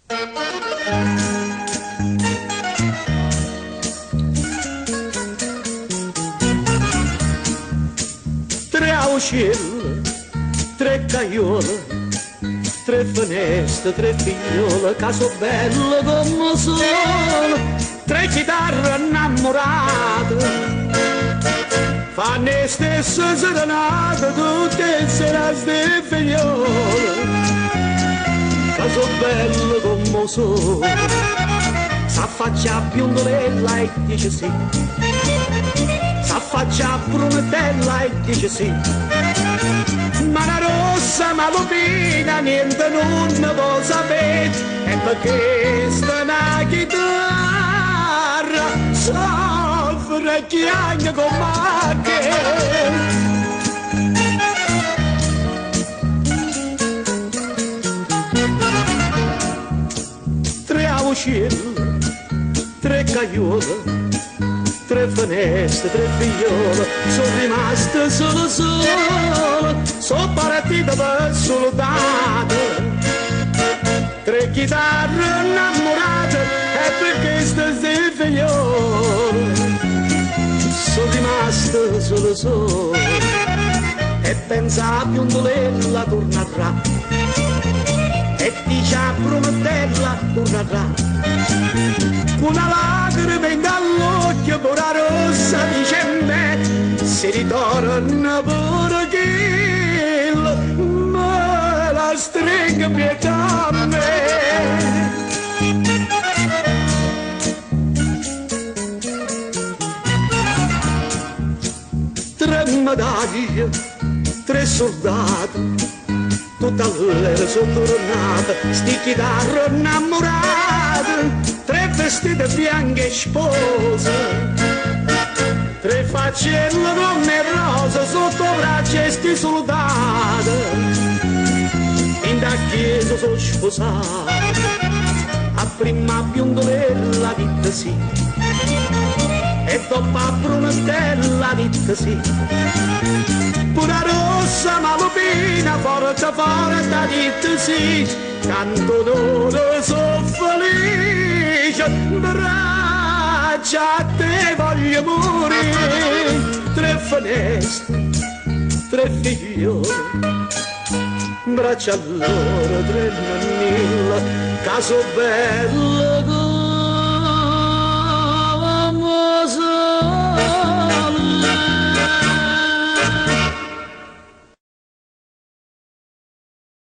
Tre auscelle, tre cagliole, tre finestre, tre figliole, caso bello come sole, tre chitarre innamorate. Fanno le stesse serenate, tutte le stesse figliole, caso bello come sole, s'affaccia biondolella e dice sì, s'affaccia brunatella e dice sì. Ma la rossa malupina niente non ne può sapere, e perché sta una chitarra soffre chiagna con macchie. Tre auscelle, tre cagliole, tre finestre, tre figliole, sono rimaste solo, sono partite per soldate. Tre chitarre innamorate, e perché queste figliole sono rimaste solo, e pensa a biondolella tornerà, e dice a brunettella tornerà, con una lacrima in dall'occhio con la rossa dice a me, si ritorna pure kill, ma la stringa pietà a me. Tre medaglie, tre soldati, tutta l'era sono tornate, sti chitarre innamorate, tre vestite bianche spose, tre faccelle donne rosa sotto braccia e sti soldati, in da chiesa sono sposati, a prima biondolella vita sì, e dopo a brunatella vita sì, pure rossa malupina forte forte vita sì, canto d'oro so felice, braccia a te voglio morire. Tre finestre, tre figliole, braccia a loro tre nannille, caso bello come sole.